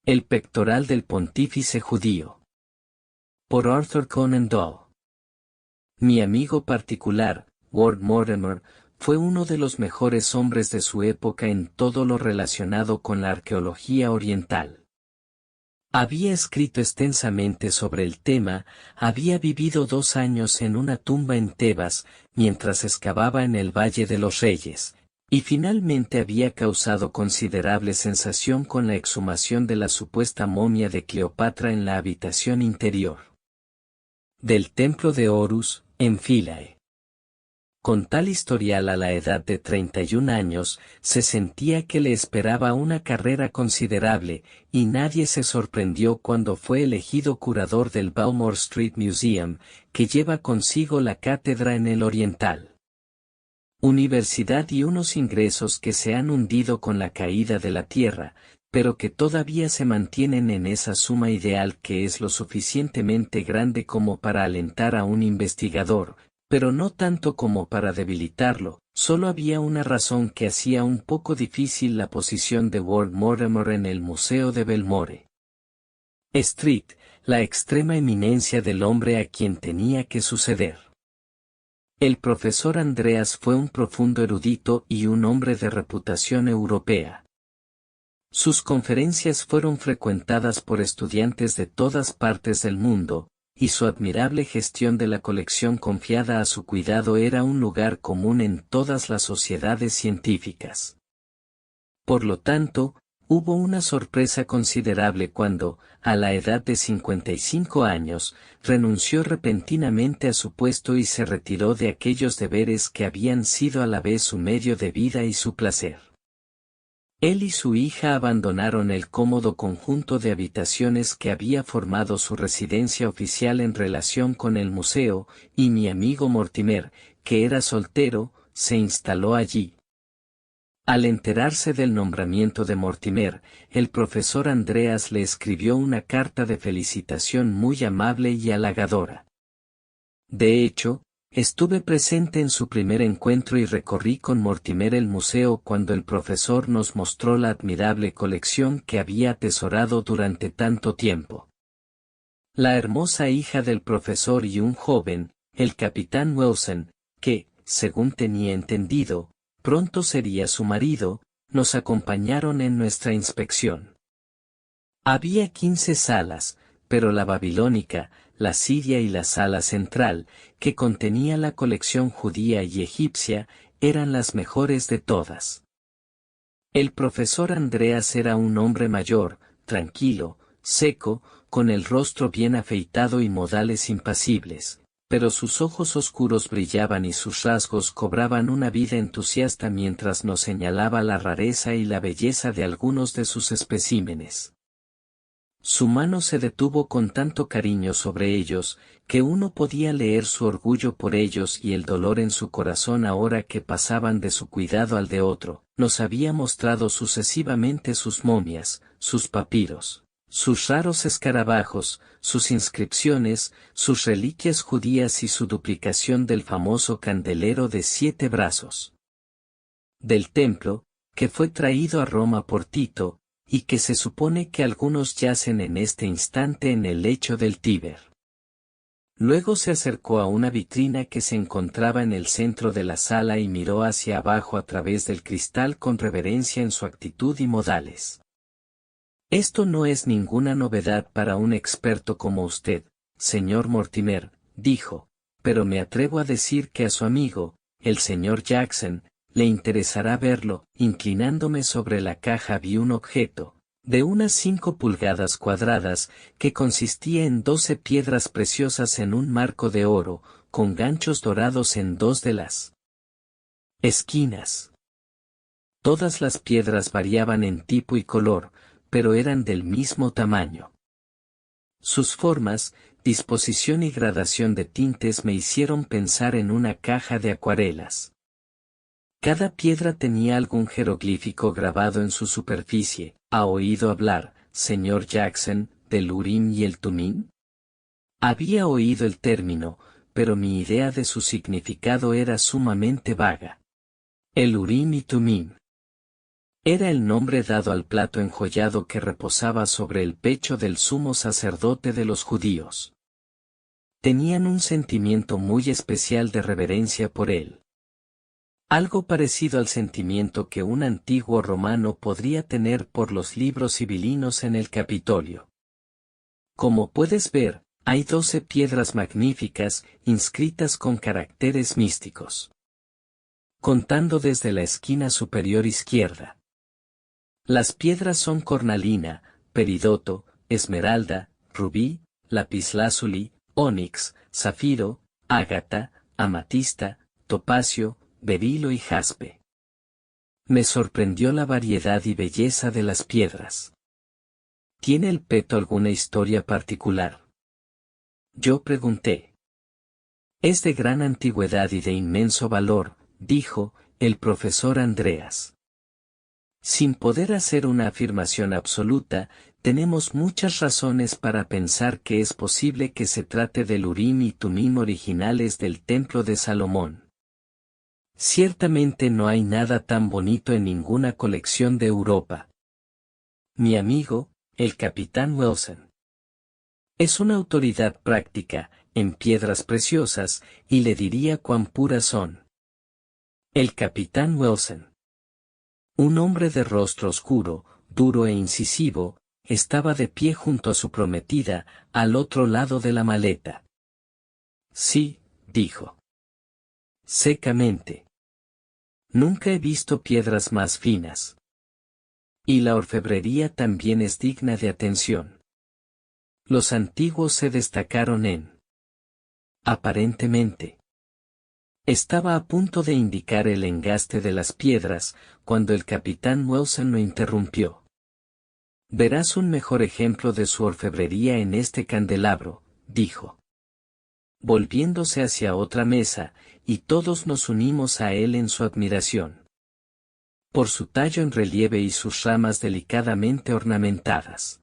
El pectoral del pontífice judío. Por Arthur Conan Doyle. Mi amigo particular, Ward Mortimer, fue uno de los mejores hombres de su época en todo lo relacionado con la arqueología oriental. Había escrito extensamente sobre el tema, había vivido 2 años en una tumba en Tebas, mientras excavaba en el Valle de los Reyes, y finalmente había causado considerable sensación con la exhumación de la supuesta momia de Cleopatra en la habitación interior del templo de Horus, en Philae. Con tal historial a la edad de 31 años, se sentía que le esperaba una carrera considerable, y nadie se sorprendió cuando fue elegido curador del Balmoor Street Museum, que lleva consigo la cátedra en el Oriental Universidad y unos ingresos que se han hundido con la caída de la tierra, pero que todavía se mantienen en esa suma ideal que es lo suficientemente grande como para alentar a un investigador, pero no tanto como para debilitarlo. Solo había una razón que hacía un poco difícil la posición de Ward Mortimer en el Museo de Belmore Street, la extrema eminencia del hombre a quien tenía que suceder. El profesor Andreas fue un profundo erudito y un hombre de reputación europea. Sus conferencias fueron frecuentadas por estudiantes de todas partes del mundo, y su admirable gestión de la colección confiada a su cuidado era un lugar común en todas las sociedades científicas. Por lo tanto, hubo una sorpresa considerable cuando, a la edad de 55 años, renunció repentinamente a su puesto y se retiró de aquellos deberes que habían sido a la vez su medio de vida y su placer. Él y su hija abandonaron el cómodo conjunto de habitaciones que había formado su residencia oficial en relación con el museo, y mi amigo Mortimer, que era soltero, se instaló allí. Al enterarse del nombramiento de Mortimer, el profesor Andreas le escribió una carta de felicitación muy amable y halagadora. De hecho, estuve presente en su primer encuentro y recorrí con Mortimer el museo cuando el profesor nos mostró la admirable colección que había atesorado durante tanto tiempo. La hermosa hija del profesor y un joven, el capitán Wilson, que, según tenía entendido, pronto sería su marido, nos acompañaron en nuestra inspección. Había 15 salas, pero la babilónica, la siria y la sala central, que contenía la colección judía y egipcia, eran las mejores de todas. El profesor Andreas era un hombre mayor, tranquilo, seco, con el rostro bien afeitado y modales impasibles, pero sus ojos oscuros brillaban y sus rasgos cobraban una vida entusiasta mientras nos señalaba la rareza y la belleza de algunos de sus especímenes. Su mano se detuvo con tanto cariño sobre ellos, que uno podía leer su orgullo por ellos y el dolor en su corazón ahora que pasaban de su cuidado al de otro. Nos había mostrado sucesivamente sus momias, sus papiros, sus raros escarabajos, sus inscripciones, sus reliquias judías y su duplicación del famoso candelero de 7 brazos del templo, que fue traído a Roma por Tito, y que se supone que algunos yacen en este instante en el lecho del Tíber. Luego se acercó a una vitrina que se encontraba en el centro de la sala y miró hacia abajo a través del cristal con reverencia en su actitud y modales. Esto no es ninguna novedad para un experto como usted, señor Mortimer, dijo, pero me atrevo a decir que a su amigo, el señor Jackson, le interesará verlo. Inclinándome sobre la caja vi un objeto, de unas 5 pulgadas cuadradas, que consistía en 12 piedras preciosas en un marco de oro, con ganchos dorados en 2 de las esquinas. Todas las piedras variaban en tipo y color, pero eran del mismo tamaño. Sus formas, disposición y gradación de tintes me hicieron pensar en una caja de acuarelas. Cada piedra tenía algún jeroglífico grabado en su superficie. ¿Ha oído hablar, señor Jackson, del Urim y el Tumim? Había oído el término, pero mi idea de su significado era sumamente vaga. El Urim y Tumim. Era el nombre dado al plato enjollado que reposaba sobre el pecho del sumo sacerdote de los judíos. Tenían un sentimiento muy especial de reverencia por él. Algo parecido al sentimiento que un antiguo romano podría tener por los libros sibilinos en el Capitolio. Como puedes ver, hay 12 piedras magníficas, inscritas con caracteres místicos. Contando desde la esquina superior izquierda. Las piedras son cornalina, peridoto, esmeralda, rubí, lapislázuli, ónix, zafiro, ágata, amatista, topacio, berilo y jaspe. Me sorprendió la variedad y belleza de las piedras. ¿Tiene el peto alguna historia particular? Yo pregunté. Es de gran antigüedad y de inmenso valor, dijo el profesor Andreas. Sin poder hacer una afirmación absoluta, tenemos muchas razones para pensar que es posible que se trate del Urim y Tumim originales del Templo de Salomón. Ciertamente no hay nada tan bonito en ninguna colección de Europa. Mi amigo, el capitán Wilson, es una autoridad práctica, en piedras preciosas, y le diría cuán puras son. El capitán Wilson, un hombre de rostro oscuro, duro e incisivo, estaba de pie junto a su prometida, al otro lado de la maleta. Sí, dijo. Secamente. Nunca he visto piedras más finas. Y la orfebrería también es digna de atención. Los antiguos se destacaron en. Aparentemente. Estaba a punto de indicar el engaste de las piedras, cuando el capitán Wilson lo interrumpió. Verás un mejor ejemplo de su orfebrería en este candelabro, dijo. Volviéndose hacia otra mesa, y todos nos unimos a él en su admiración. Por su tallo en relieve y sus ramas delicadamente ornamentadas.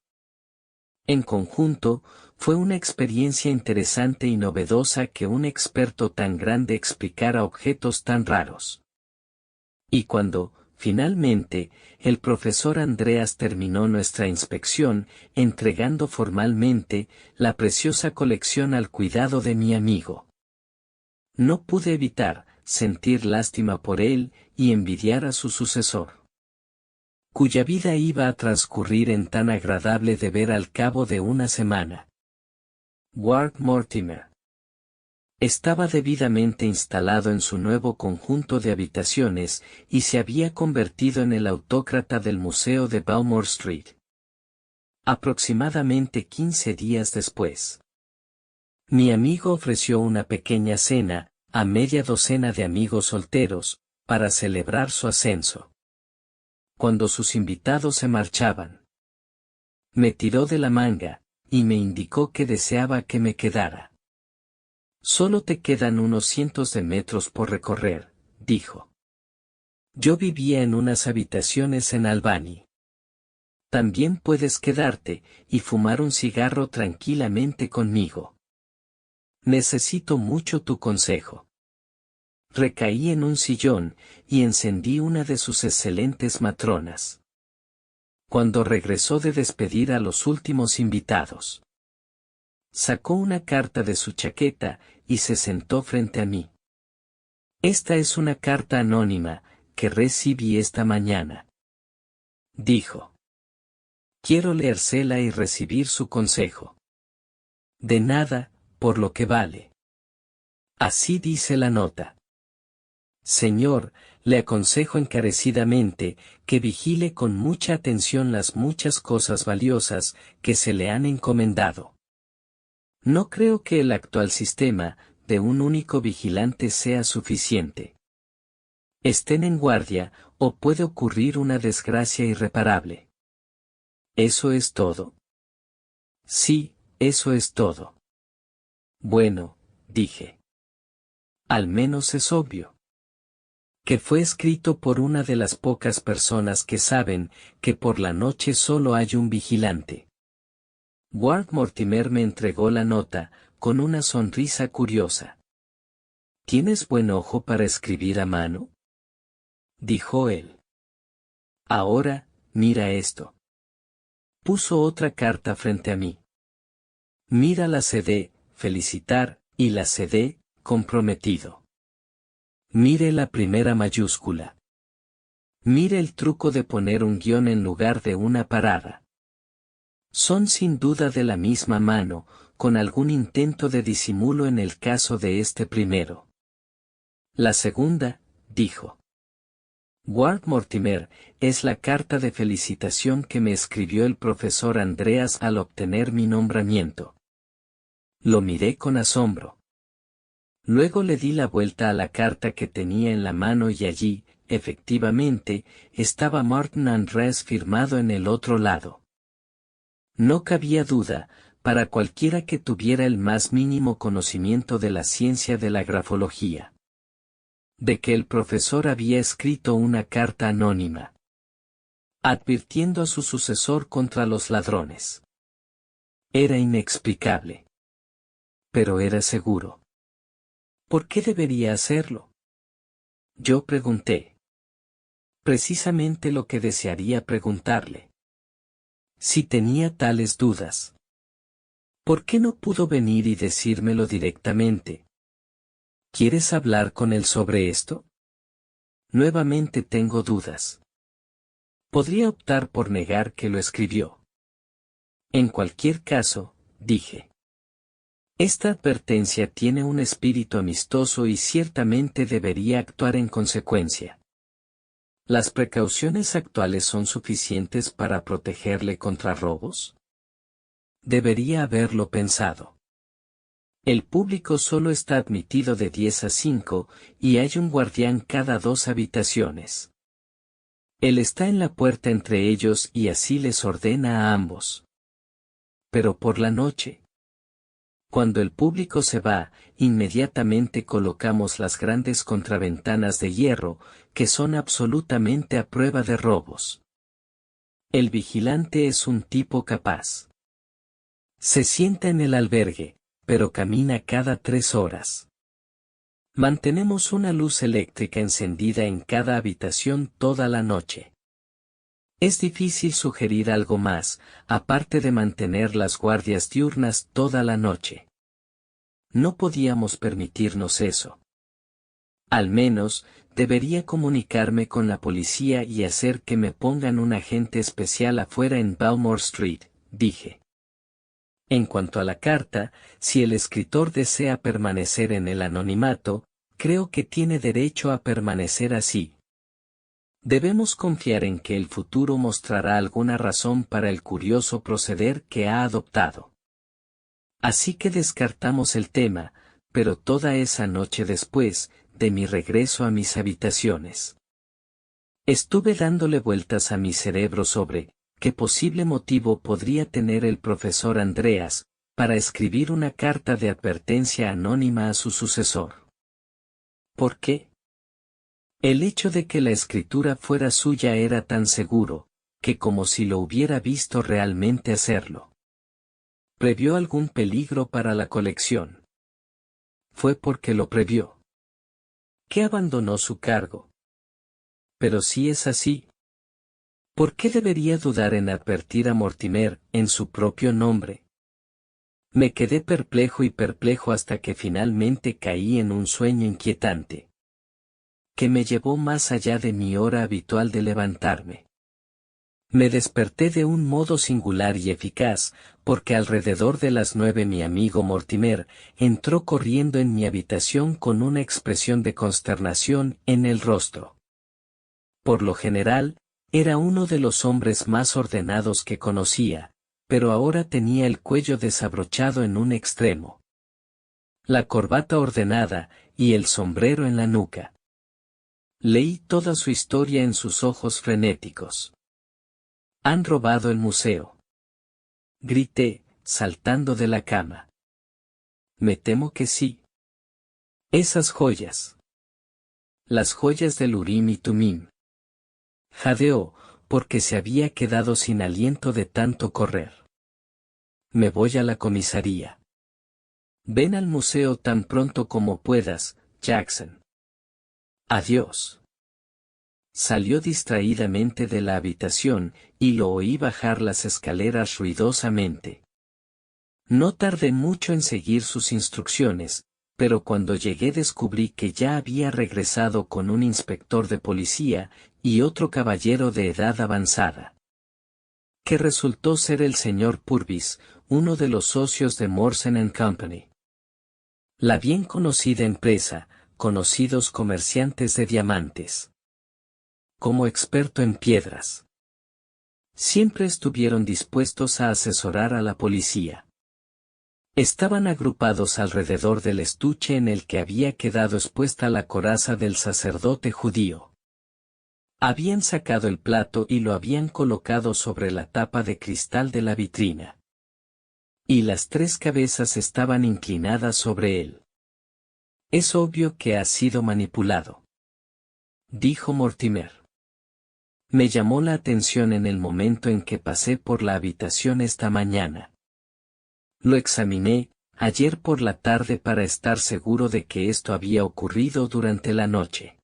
En conjunto, fue una experiencia interesante y novedosa que un experto tan grande explicara objetos tan raros. Y cuando, finalmente, el profesor Andreas terminó nuestra inspección, entregando formalmente la preciosa colección al cuidado de mi amigo. No pude evitar sentir lástima por él y envidiar a su sucesor, cuya vida iba a transcurrir en tan agradable deber al cabo de una semana. Ward Mortimer estaba debidamente instalado en su nuevo conjunto de habitaciones y se había convertido en el autócrata del Museo de Balmoor Street. Aproximadamente 15 días después, mi amigo ofreció una pequeña cena, a media docena de amigos solteros, para celebrar su ascenso. Cuando sus invitados se marchaban, me tiró de la manga, y me indicó que deseaba que me quedara. Solo te quedan unos cientos de metros por recorrer, dijo. Yo vivía en unas habitaciones en Albany. También puedes quedarte, y fumar un cigarro tranquilamente conmigo. Necesito mucho tu consejo. Recaí en un sillón, y encendí una de sus excelentes matronas. Cuando regresó de despedir a los últimos invitados, sacó una carta de su chaqueta, y se sentó frente a mí. Esta es una carta anónima, que recibí esta mañana. Dijo. Quiero leérsela y recibir su consejo. De nada, por lo que vale. Así dice la nota. Señor, le aconsejo encarecidamente, que vigile con mucha atención las muchas cosas valiosas, que se le han encomendado. No creo que el actual sistema, de un único vigilante sea suficiente. Estén en guardia, o puede ocurrir una desgracia irreparable. ¿Eso es todo? Sí, eso es todo. Bueno, dije. Al menos es obvio. Que fue escrito por una de las pocas personas que saben que por la noche solo hay un vigilante. Ward Mortimer me entregó la nota, con una sonrisa curiosa. ¿Tienes buen ojo para escribir a mano? Dijo él. Ahora, mira esto. Puso otra carta frente a mí. Mira la CD, felicitar, y la CD, comprometido. Mire la primera mayúscula. Mire el truco de poner un guión en lugar de una parada. Son sin duda de la misma mano, con algún intento de disimulo en el caso de este primero. La segunda, dijo. Ward Mortimer, es la carta de felicitación que me escribió el profesor Andreas al obtener mi nombramiento. Lo miré con asombro. Luego le di la vuelta a la carta que tenía en la mano y allí, efectivamente, estaba Martin Andreas firmado en el otro lado. No cabía duda, para cualquiera que tuviera el más mínimo conocimiento de la ciencia de la grafología, de que el profesor había escrito una carta anónima, advirtiendo a su sucesor contra los ladrones. Era inexplicable. Pero era seguro. ¿Por qué debería hacerlo? Yo pregunté. Precisamente lo que desearía preguntarle. Si tenía tales dudas, ¿por qué no pudo venir y decírmelo directamente? ¿Quieres hablar con él sobre esto? Nuevamente tengo dudas. Podría optar por negar que lo escribió. En cualquier caso, dije. Esta advertencia tiene un espíritu amistoso y ciertamente debería actuar en consecuencia. ¿Las precauciones actuales son suficientes para protegerle contra robos? Debería haberlo pensado. El público solo está admitido de 10 a 5, y hay un guardián cada 2 habitaciones. Él está en la puerta entre ellos y así les ordena a ambos. Pero por la noche. Cuando el público se va, inmediatamente colocamos las grandes contraventanas de hierro, que son absolutamente a prueba de robos. El vigilante es un tipo capaz. Se sienta en el albergue, pero camina cada 3 horas. Mantenemos una luz eléctrica encendida en cada habitación toda la noche. Es difícil sugerir algo más, aparte de mantener las guardias diurnas toda la noche. No podíamos permitirnos eso. Al menos, debería comunicarme con la policía y hacer que me pongan un agente especial afuera en Balmore Street, dije. En cuanto a la carta, si el escritor desea permanecer en el anonimato, creo que tiene derecho a permanecer así. Debemos confiar en que el futuro mostrará alguna razón para el curioso proceder que ha adoptado. Así que descartamos el tema, pero toda esa noche después, de mi regreso a mis habitaciones, estuve dándole vueltas a mi cerebro sobre qué posible motivo podría tener el profesor Andreas para escribir una carta de advertencia anónima a su sucesor. ¿Por qué? El hecho de que la escritura fuera suya era tan seguro, que como si lo hubiera visto realmente hacerlo. ¿Previó algún peligro para la colección? Fue porque lo previó. ¿Que abandonó su cargo? Pero si es así, ¿por qué debería dudar en advertir a Mortimer en su propio nombre? Me quedé perplejo hasta que finalmente caí en un sueño inquietante, que me llevó más allá de mi hora habitual de levantarme. Me desperté de un modo singular y eficaz, porque alrededor de las 9 mi amigo Mortimer entró corriendo en mi habitación con una expresión de consternación en el rostro. Por lo general, era uno de los hombres más ordenados que conocía, pero ahora tenía el cuello desabrochado en un extremo, la corbata ordenada, y el sombrero en la nuca. Leí toda su historia en sus ojos frenéticos. Han robado el museo. Grité, saltando de la cama. Me temo que sí. Esas joyas. Las joyas del Urim y Tumim. Jadeó, porque se había quedado sin aliento de tanto correr. Me voy a la comisaría. Ven al museo tan pronto como puedas, Jackson. Adiós. Salió distraídamente de la habitación, y lo oí bajar las escaleras ruidosamente. No tardé mucho en seguir sus instrucciones, pero cuando llegué descubrí que ya había regresado con un inspector de policía y otro caballero de edad avanzada, que resultó ser el señor Purvis, uno de los socios de Morsen & Company. La bien conocida empresa, conocidos comerciantes de diamantes. Como experto en piedras. Siempre estuvieron dispuestos a asesorar a la policía. Estaban agrupados alrededor del estuche en el que había quedado expuesta la coraza del sacerdote judío. Habían sacado el plato y lo habían colocado sobre la tapa de cristal de la vitrina. Y las tres cabezas estaban inclinadas sobre él. Es obvio que ha sido manipulado, dijo Mortimer. Me llamó la atención en el momento en que pasé por la habitación esta mañana. Lo examiné, ayer por la tarde para estar seguro de que esto había ocurrido durante la noche.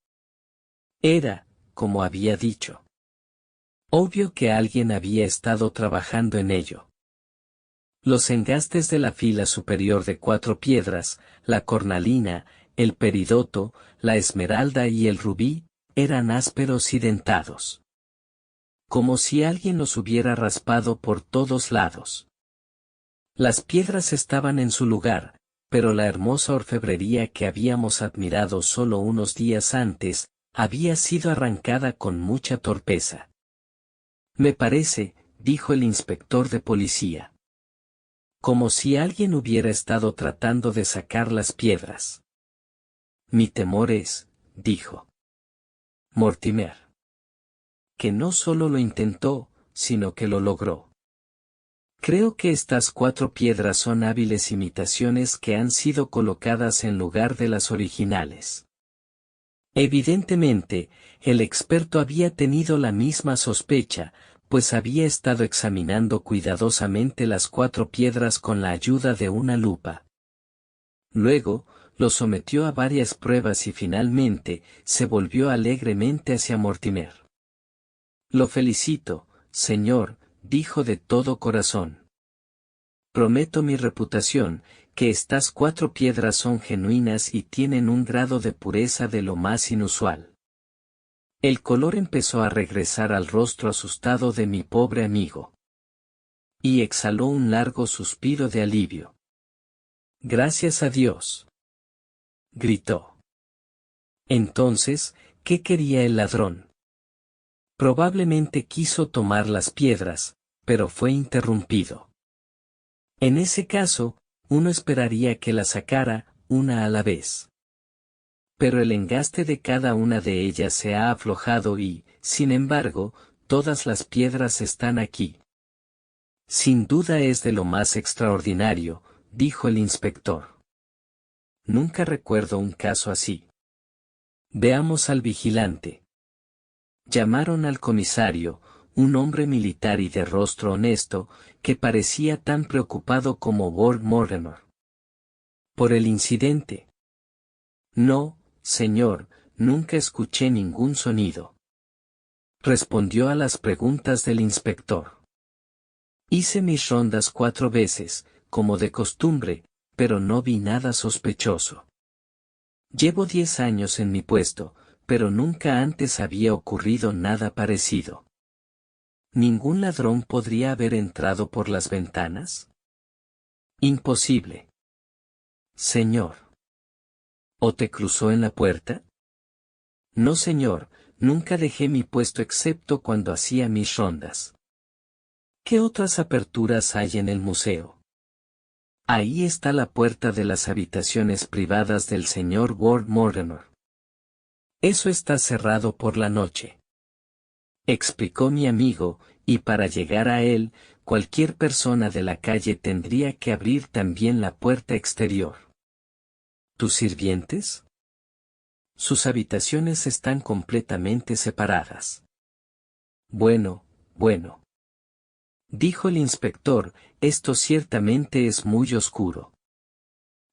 Era, como había dicho, obvio que alguien había estado trabajando en ello. Los engastes de la fila superior de 4 piedras, la cornalina, el peridoto, la esmeralda y el rubí, eran ásperos y dentados. Como si alguien los hubiera raspado por todos lados. Las piedras estaban en su lugar, pero la hermosa orfebrería que habíamos admirado solo unos días antes, había sido arrancada con mucha torpeza. Me parece, dijo el inspector de policía. Como si alguien hubiera estado tratando de sacar las piedras. Mi temor es, dijo Mortimer, que no solo lo intentó, sino que lo logró. Creo que estas 4 piedras son hábiles imitaciones que han sido colocadas en lugar de las originales. Evidentemente, el experto había tenido la misma sospecha, pues había estado examinando cuidadosamente las 4 piedras con la ayuda de una lupa. Luego, lo sometió a varias pruebas y finalmente, se volvió alegremente hacia Mortimer. Lo felicito, señor, dijo de todo corazón. Prometo mi reputación, que estas 4 piedras son genuinas y tienen un grado de pureza de lo más inusual. El color empezó a regresar al rostro asustado de mi pobre amigo. Y exhaló un largo suspiro de alivio. Gracias a Dios, gritó. Entonces, ¿qué quería el ladrón? Probablemente quiso tomar las piedras, pero fue interrumpido. En ese caso, uno esperaría que las sacara, una a la vez. Pero el engaste de cada una de ellas se ha aflojado y, sin embargo, todas las piedras están aquí. Sin duda es de lo más extraordinario, dijo el inspector. Nunca recuerdo un caso así. Veamos al vigilante. Llamaron al comisario, un hombre militar y de rostro honesto, que parecía tan preocupado como Ward Mortimer. ¿Por el incidente? No, señor, nunca escuché ningún sonido. Respondió a las preguntas del inspector. Hice mis rondas 4 veces, como de costumbre, pero no vi nada sospechoso. Llevo 10 años en mi puesto, pero nunca antes había ocurrido nada parecido. ¿Ningún ladrón podría haber entrado por las ventanas? Imposible. Señor. ¿O te cruzó en la puerta? No, señor, nunca dejé mi puesto excepto cuando hacía mis rondas. ¿Qué otras aperturas hay en el museo? Ahí está la puerta de las habitaciones privadas del señor Ward Mortimer. Eso está cerrado por la noche. Explicó mi amigo, y para llegar a él, cualquier persona de la calle tendría que abrir también la puerta exterior. ¿Tus sirvientes? Sus habitaciones están completamente separadas. Bueno, bueno. Dijo el inspector, esto ciertamente es muy oscuro.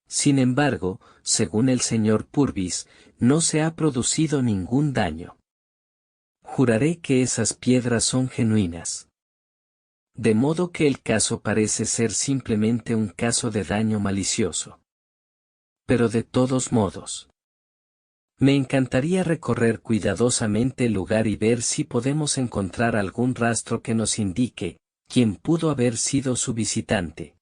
Sin embargo, según el señor Purvis, no se ha producido ningún daño. Juraré que esas piedras son genuinas. De modo que el caso parece ser simplemente un caso de daño malicioso. Pero de todos modos, me encantaría recorrer cuidadosamente el lugar y ver si podemos encontrar algún rastro que nos indique quién pudo haber sido su visitante.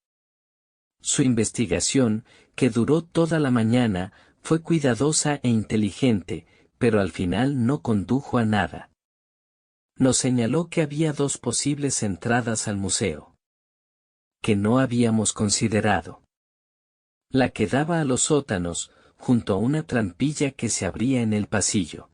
Su investigación, que duró toda la mañana, fue cuidadosa e inteligente, pero al final no condujo a nada. Nos señaló que había dos posibles entradas al museo, que no habíamos considerado. La que daba a los sótanos, junto a una trampilla que se abría en el pasillo.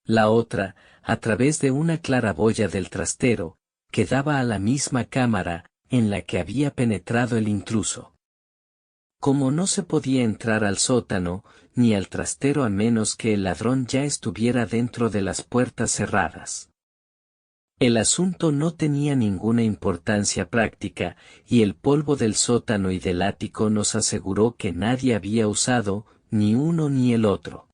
La otra, a través de una claraboya del trastero, que daba a la misma cámara, en la que había penetrado el intruso. Como no se podía entrar al sótano, ni al trastero a menos que el ladrón ya estuviera dentro de las puertas cerradas. El asunto no tenía ninguna importancia práctica, y el polvo del sótano y del ático nos aseguró que nadie había usado, ni uno ni el otro.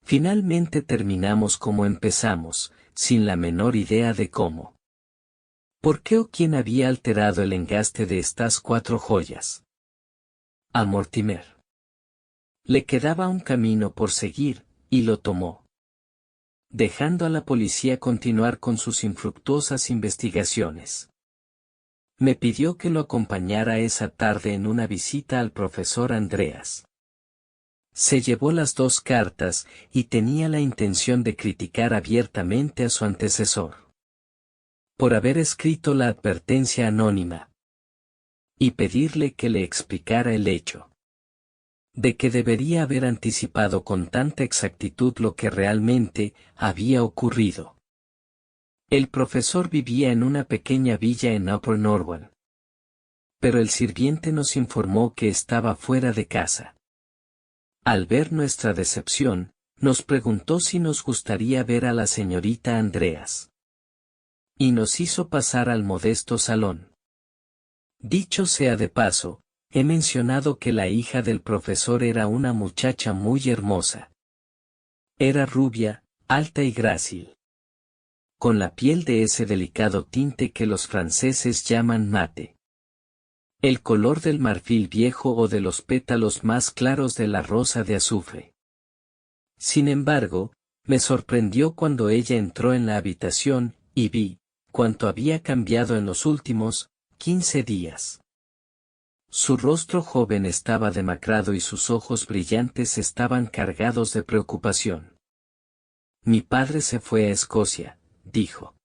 Finalmente terminamos como empezamos, sin la menor idea de cómo. ¿Por qué o quién había alterado el engaste de estas 4 joyas? A Mortimer le quedaba un camino por seguir, y lo tomó, dejando a la policía continuar con sus infructuosas investigaciones. Me pidió que lo acompañara esa tarde en una visita al profesor Andreas. Se llevó las 2 cartas y tenía la intención de criticar abiertamente a su antecesor por haber escrito la advertencia anónima y pedirle que le explicara el hecho de que debería haber anticipado con tanta exactitud lo que realmente había ocurrido. El profesor vivía en una pequeña villa en Upper Norwell, pero el sirviente nos informó que estaba fuera de casa. Al ver nuestra decepción, nos preguntó si nos gustaría ver a la señorita Andreas. Y nos hizo pasar al modesto salón. Dicho sea de paso, he mencionado que la hija del profesor era una muchacha muy hermosa. Era rubia, alta y grácil, con la piel de ese delicado tinte que los franceses llaman mate. El color del marfil viejo o de los pétalos más claros de la rosa de azufre. Sin embargo, me sorprendió cuando ella entró en la habitación, y vi cuánto había cambiado en los últimos 15 días. Su rostro joven estaba demacrado y sus ojos brillantes estaban cargados de preocupación. Mi padre se fue a Escocia, dijo.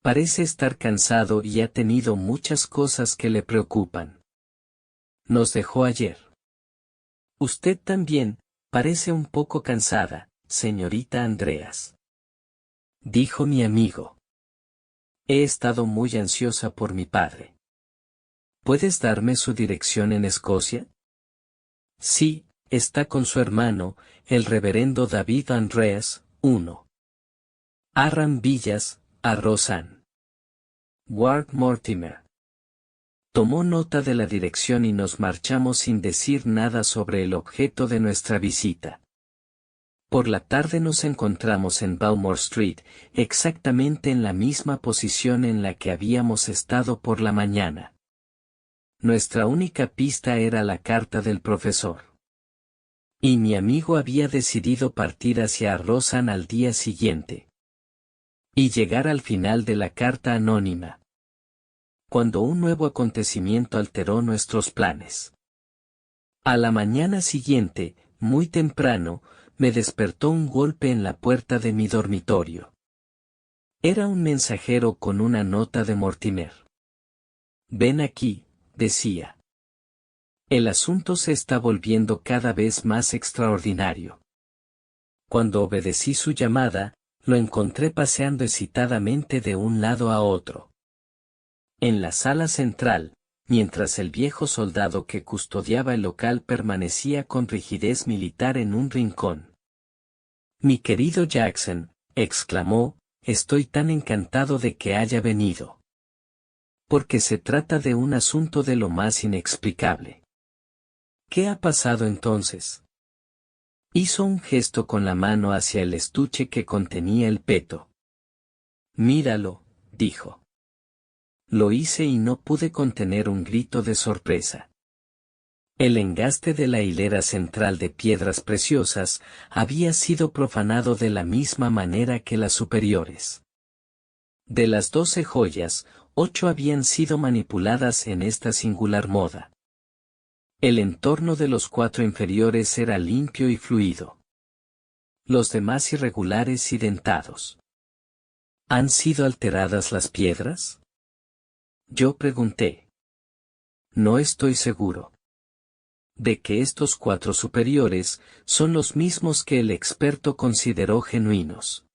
Parece estar cansado y ha tenido muchas cosas que le preocupan. Nos dejó ayer. Usted también, parece un poco cansada, señorita Andreas, dijo mi amigo. He estado muy ansiosa por mi padre. ¿Puedes darme su dirección en Escocia? Sí, está con su hermano, el reverendo David Andreas, 1. Arran Villas, Arrosan. Ward Mortimer. Tomó nota de la dirección y nos marchamos sin decir nada sobre el objeto de nuestra visita. Por la tarde nos encontramos en Balmore Street, exactamente en la misma posición en la que habíamos estado por la mañana. Nuestra única pista era la carta del profesor. Y mi amigo había decidido partir hacia Arrosan al día siguiente. Y llegar al final de la carta anónima. Cuando un nuevo acontecimiento alteró nuestros planes. A la mañana siguiente, muy temprano, me despertó un golpe en la puerta de mi dormitorio. Era un mensajero con una nota de Mortimer. Ven aquí, decía. El asunto se está volviendo cada vez más extraordinario. Cuando obedecí su llamada, lo encontré paseando excitadamente de un lado a otro. En la sala central, mientras el viejo soldado que custodiaba el local permanecía con rigidez militar en un rincón. Mi querido Jackson, exclamó, estoy tan encantado de que haya venido. Porque se trata de un asunto de lo más inexplicable. ¿Qué ha pasado entonces? Hizo un gesto con la mano hacia el estuche que contenía el peto. Míralo, dijo. Lo hice y no pude contener un grito de sorpresa. El engaste de la hilera central de piedras preciosas había sido profanado de la misma manera que las superiores. De las 12 joyas, 8 habían sido manipuladas en esta singular moda. El entorno de los 4 inferiores era limpio y fluido. Los demás irregulares y dentados. ¿Han sido alteradas las piedras? Yo pregunté. No estoy seguro. De que estos 4 superiores son los mismos que el experto consideró genuinos.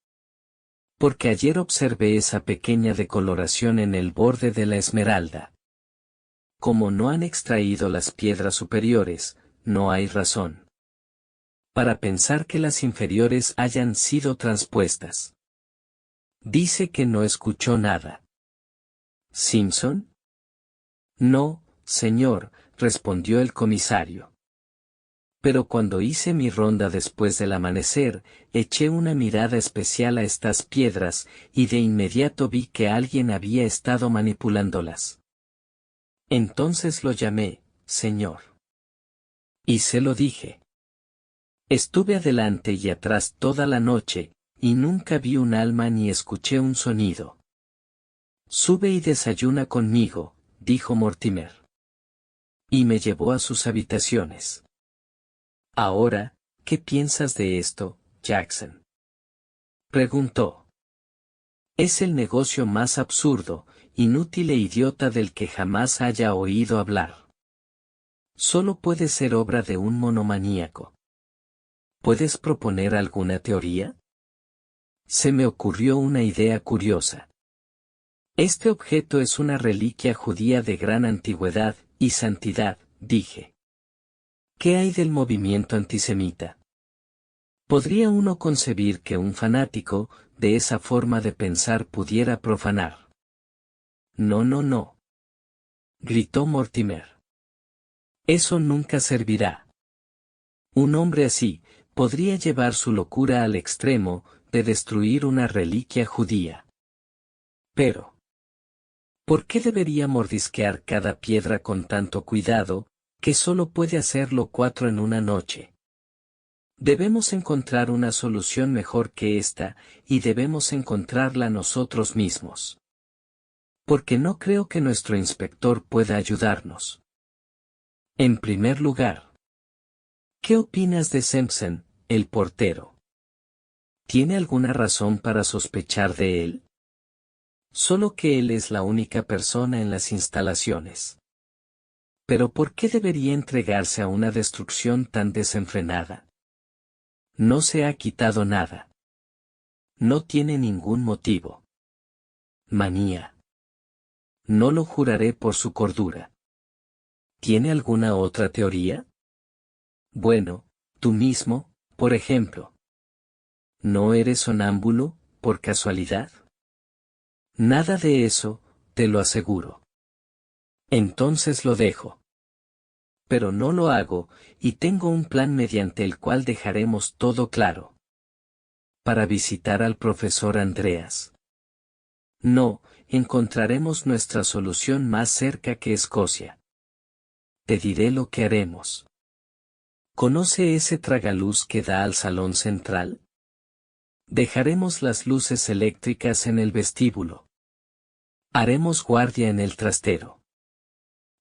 Porque ayer observé esa pequeña decoloración en el borde de la esmeralda. Como no han extraído las piedras superiores, no hay razón para pensar que las inferiores hayan sido transpuestas. Dice que no escuchó nada. ¿Simpson? No, señor, respondió el comisario. Pero cuando hice mi ronda después del amanecer, eché una mirada especial a estas piedras, y de inmediato vi que alguien había estado manipulándolas. Entonces lo llamé, señor. Y se lo dije. Estuve adelante y atrás toda la noche, y nunca vi un alma ni escuché un sonido. Sube y desayuna conmigo, dijo Mortimer. Y me llevó a sus habitaciones. Ahora, ¿qué piensas de esto, Jackson? Preguntó. Es el negocio más absurdo, inútil e idiota del que jamás haya oído hablar. Solo puede ser obra de un monomaníaco. ¿Puedes proponer alguna teoría? Se me ocurrió una idea curiosa. Este objeto es una reliquia judía de gran antigüedad y santidad, dije. ¿Qué hay del movimiento antisemita? ¿Podría uno concebir que un fanático, de esa forma de pensar, pudiera profanar? No, no, no. Gritó Mortimer. Eso nunca servirá. Un hombre así, podría llevar su locura al extremo, de destruir una reliquia judía. Pero, ¿por qué debería mordisquear cada piedra con tanto cuidado, que solo puede hacerlo 4 en una noche? Debemos encontrar una solución mejor que esta, y debemos encontrarla nosotros mismos. Porque no creo que nuestro inspector pueda ayudarnos. En primer lugar, ¿qué opinas de Simpson, el portero? ¿Tiene alguna razón para sospechar de él? Solo que él es la única persona en las instalaciones. Pero ¿por qué debería entregarse a una destrucción tan desenfrenada? No se ha quitado nada. No tiene ningún motivo. Manía. No lo juraré por su cordura. ¿Tiene alguna otra teoría? Bueno, tú mismo, por ejemplo. ¿No eres sonámbulo, por casualidad? Nada de eso, te lo aseguro. Entonces lo dejo. Pero no lo hago, y tengo un plan mediante el cual dejaremos todo claro. Para visitar al profesor Andreas. No, encontraremos nuestra solución más cerca que Escocia. Te diré lo que haremos. ¿Conoce ese tragaluz que da al salón central? Dejaremos las luces eléctricas en el vestíbulo. Haremos guardia en el trastero.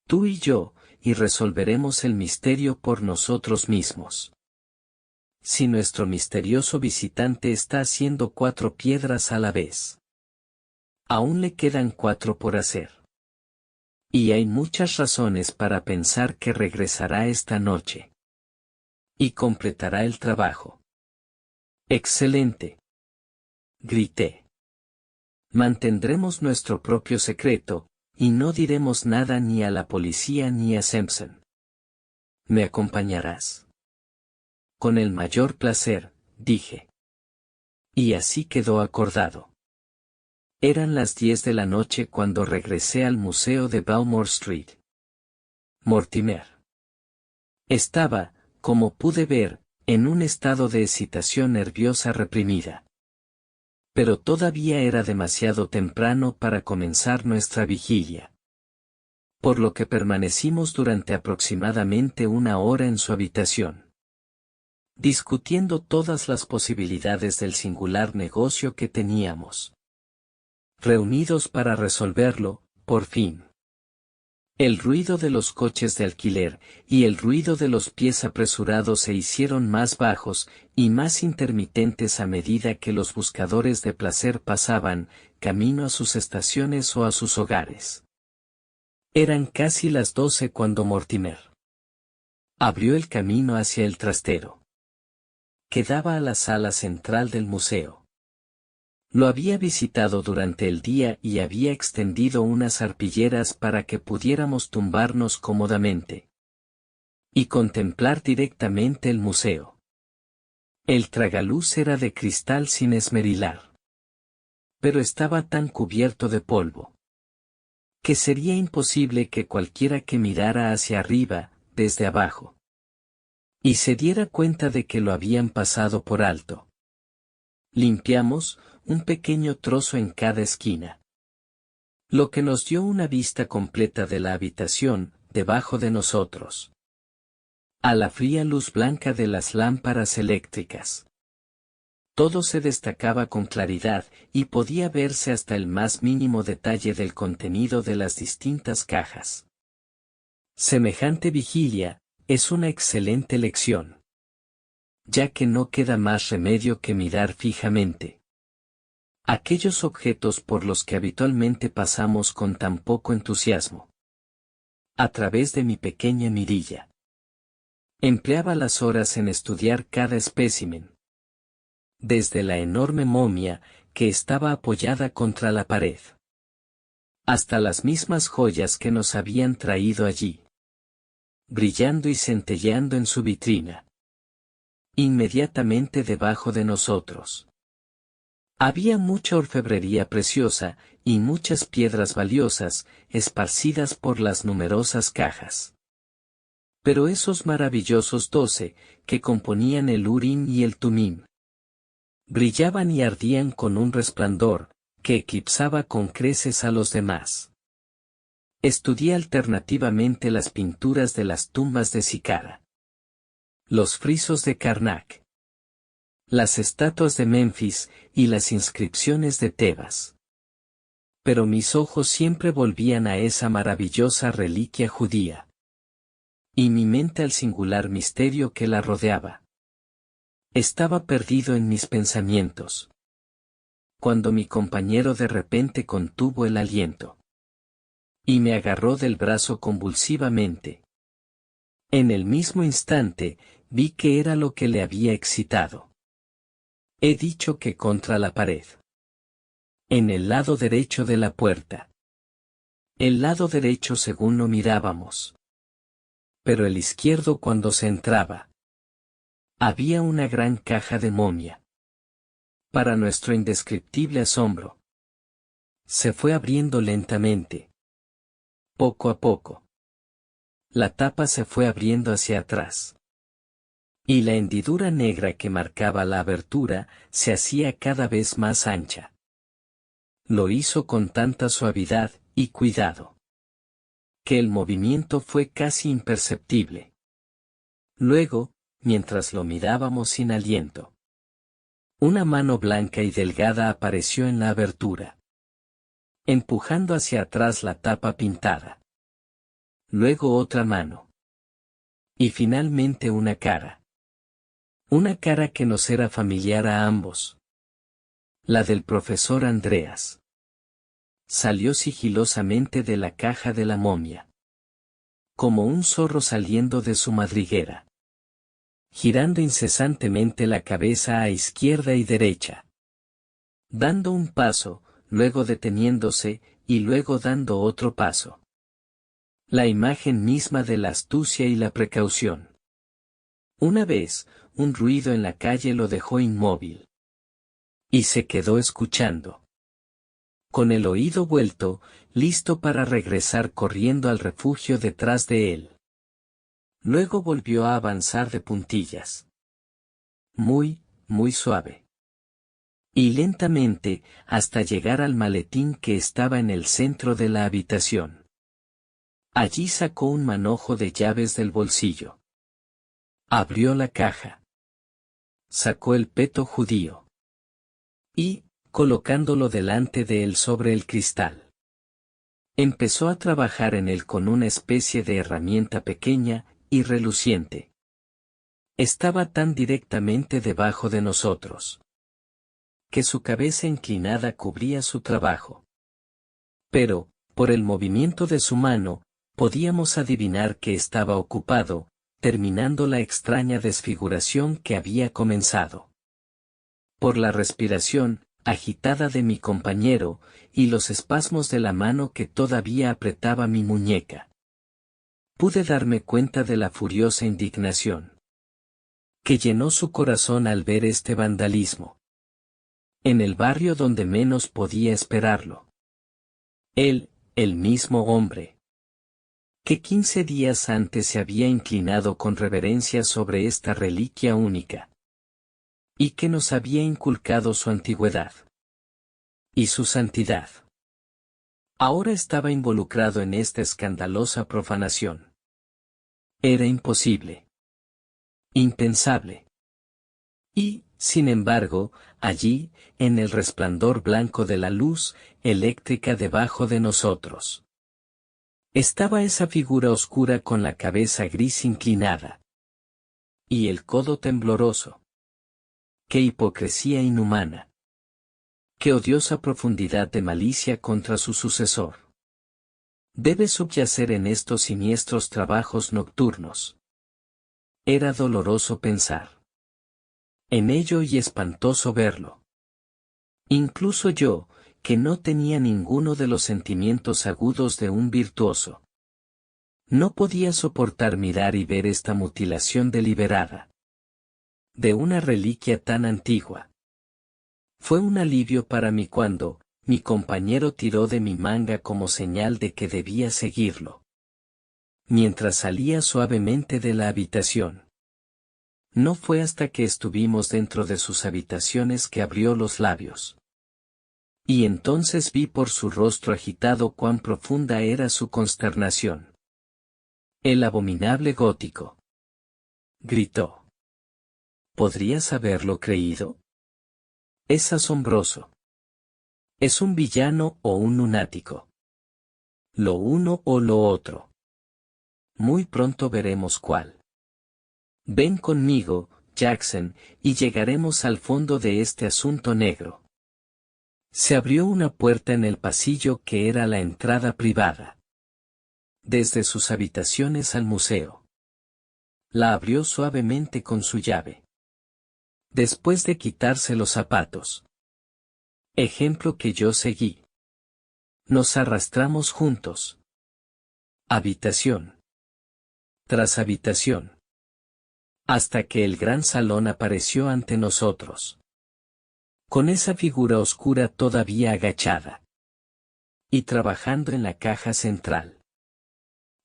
Tú y yo, y resolveremos el misterio por nosotros mismos. Si nuestro misterioso visitante está haciendo 4 piedras a la vez. Aún le quedan 4 por hacer. Y hay muchas razones para pensar que regresará esta noche. Y completará el trabajo. ¡Excelente! Grité. Mantendremos nuestro propio secreto, y no diremos nada ni a la policía ni a Simpson. ¿Me acompañarás? Con el mayor placer, dije. Y así quedó acordado. Eran las 10 de la noche cuando regresé al museo de Balmore Street. Mortimer. Estaba, como pude ver, en un estado de excitación nerviosa reprimida. Pero todavía era demasiado temprano para comenzar nuestra vigilia. Por lo que permanecimos durante aproximadamente 1 hora en su habitación, discutiendo todas las posibilidades del singular negocio que teníamos. Reunidos para resolverlo, por fin. El ruido de los coches de alquiler y el ruido de los pies apresurados se hicieron más bajos y más intermitentes a medida que los buscadores de placer pasaban, camino a sus estaciones o a sus hogares. Eran casi las 12 cuando Mortimer abrió el camino hacia el trastero, que daba a la sala central del museo. Lo había visitado durante el día y había extendido unas arpilleras para que pudiéramos tumbarnos cómodamente y contemplar directamente el museo. El tragaluz era de cristal sin esmerilar, pero estaba tan cubierto de polvo que sería imposible que cualquiera que mirara hacia arriba, desde abajo, y se diera cuenta de que lo habían pasado por alto. Limpiamos un pequeño trozo en cada esquina, lo que nos dio una vista completa de la habitación, debajo de nosotros, a la fría luz blanca de las lámparas eléctricas. Todo se destacaba con claridad y podía verse hasta el más mínimo detalle del contenido de las distintas cajas. Semejante vigilia es una excelente lección, ya que no queda más remedio que mirar fijamente aquellos objetos por los que habitualmente pasamos con tan poco entusiasmo. A través de mi pequeña mirilla, empleaba las horas en estudiar cada espécimen, desde la enorme momia que estaba apoyada contra la pared, hasta las mismas joyas que nos habían traído allí, brillando y centelleando en su vitrina, inmediatamente debajo de nosotros. Había mucha orfebrería preciosa y muchas piedras valiosas esparcidas por las numerosas cajas. Pero esos maravillosos 12 que componían el Urim y el Tumim brillaban y ardían con un resplandor que eclipsaba con creces a los demás. Estudié alternativamente las pinturas de las tumbas de Sicara, los frisos de Karnak, las estatuas de Memphis y las inscripciones de Tebas. Pero mis ojos siempre volvían a esa maravillosa reliquia judía, y mi mente al singular misterio que la rodeaba. Estaba perdido en mis pensamientos, cuando mi compañero de repente contuvo el aliento y me agarró del brazo convulsivamente. En el mismo instante, vi que era lo que le había excitado. He dicho que contra la pared, en el lado derecho de la puerta. El lado derecho según lo mirábamos, pero el izquierdo cuando se entraba. Había una gran caja de momia. Para nuestro indescriptible asombro, se fue abriendo lentamente. Poco a poco, la tapa se fue abriendo hacia atrás, y la hendidura negra que marcaba la abertura se hacía cada vez más ancha. Lo hizo con tanta suavidad y cuidado, que el movimiento fue casi imperceptible. Luego, mientras lo mirábamos sin aliento, una mano blanca y delgada apareció en la abertura, empujando hacia atrás la tapa pintada. Luego otra mano. Y finalmente una cara. Una cara que nos era familiar a ambos. La del profesor Andreas. Salió sigilosamente de la caja de la momia, como un zorro saliendo de su madriguera, girando incesantemente la cabeza a izquierda y derecha, dando un paso, luego deteniéndose, y luego dando otro paso. La imagen misma de la astucia y la precaución. Una vez, un ruido en la calle lo dejó inmóvil. Y se quedó escuchando, con el oído vuelto, listo para regresar corriendo al refugio detrás de él. Luego volvió a avanzar de puntillas, muy suave. Y lentamente, hasta llegar al maletín que estaba en el centro de la habitación. Allí sacó un manojo de llaves del bolsillo. Abrió la caja. Sacó el peto judío. Y, colocándolo delante de él sobre el cristal, empezó a trabajar en él con una especie de herramienta pequeña y reluciente. Estaba tan directamente debajo de nosotros, que su cabeza inclinada cubría su trabajo. Pero, por el movimiento de su mano, podíamos adivinar que estaba ocupado, terminando la extraña desfiguración que había comenzado. Por la respiración agitada de mi compañero, y los espasmos de la mano que todavía apretaba mi muñeca, pude darme cuenta de la furiosa indignación que llenó su corazón al ver este vandalismo. En el barrio donde menos podía esperarlo. Él, el mismo hombre, que 15 días antes se había inclinado con reverencia sobre esta reliquia única, y que nos había inculcado su antigüedad y su santidad. Ahora estaba involucrado en esta escandalosa profanación. Era imposible. Impensable. Y, sin embargo, allí, en el resplandor blanco de la luz eléctrica debajo de nosotros, estaba esa figura oscura con la cabeza gris inclinada y el codo tembloroso. ¡Qué hipocresía inhumana! ¡Qué odiosa profundidad de malicia contra su sucesor! Debe subyacer en estos siniestros trabajos nocturnos. Era doloroso pensar en ello y espantoso verlo. Incluso yo, que no tenía ninguno de los sentimientos agudos de un virtuoso, no podía soportar mirar y ver esta mutilación deliberada de una reliquia tan antigua. Fue un alivio para mí cuando mi compañero tiró de mi manga como señal de que debía seguirlo, mientras salía suavemente de la habitación. No fue hasta que estuvimos dentro de sus habitaciones que abrió los labios. Y entonces vi por su rostro agitado cuán profunda era su consternación. El abominable gótico, gritó. ¿Podrías haberlo creído? Es asombroso. Es un villano o un lunático. Lo uno o lo otro. Muy pronto veremos cuál. Ven conmigo, Jackson, y llegaremos al fondo de este asunto negro. Se abrió una puerta en el pasillo que era la entrada privada desde sus habitaciones al museo. La abrió suavemente con su llave. Después de quitarse los zapatos. Ejemplo que yo seguí. Nos arrastramos juntos. Habitación tras habitación. Hasta que el gran salón apareció ante nosotros. Con esa figura oscura todavía agachada. Y trabajando en la caja central.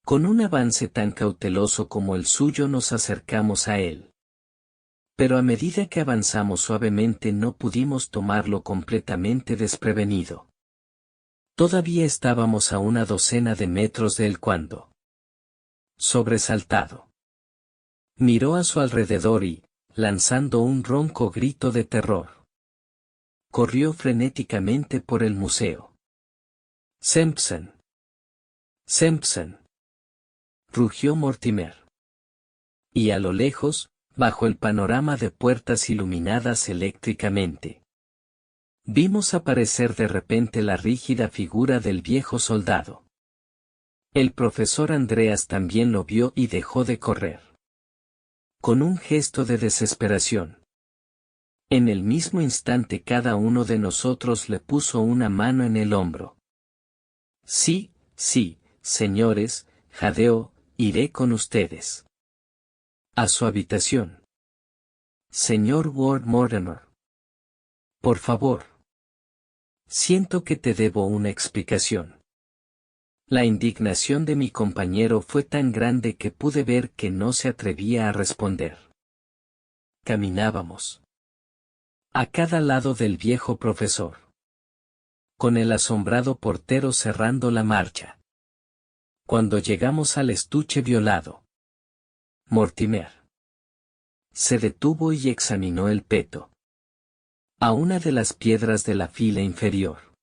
Con un avance tan cauteloso como el suyo nos acercamos a él. Pero a medida que avanzamos suavemente no pudimos tomarlo completamente desprevenido. Todavía estábamos a una docena de metros de él cuando, sobresaltado, miró a su alrededor y, lanzando un ronco grito de terror, corrió frenéticamente por el museo. «Simpson. Simpson», rugió Mortimer. Y a lo lejos, bajo el panorama de puertas iluminadas eléctricamente, vimos aparecer de repente la rígida figura del viejo soldado. El profesor Andreas también lo vio y dejó de correr. Con un gesto de desesperación. En el mismo instante cada uno de nosotros le puso una mano en el hombro. «Sí, sí, señores», jadeó, «iré con ustedes a su habitación. Señor Ward Mortimer. Por favor. Siento que te debo una explicación». La indignación de mi compañero fue tan grande que pude ver que no se atrevía a responder. caminábamos a cada lado del viejo profesor, con el asombrado portero cerrando la marcha. Cuando llegamos al estuche violado, Mortimer se detuvo y examinó el peto. A una de las piedras de la fila inferior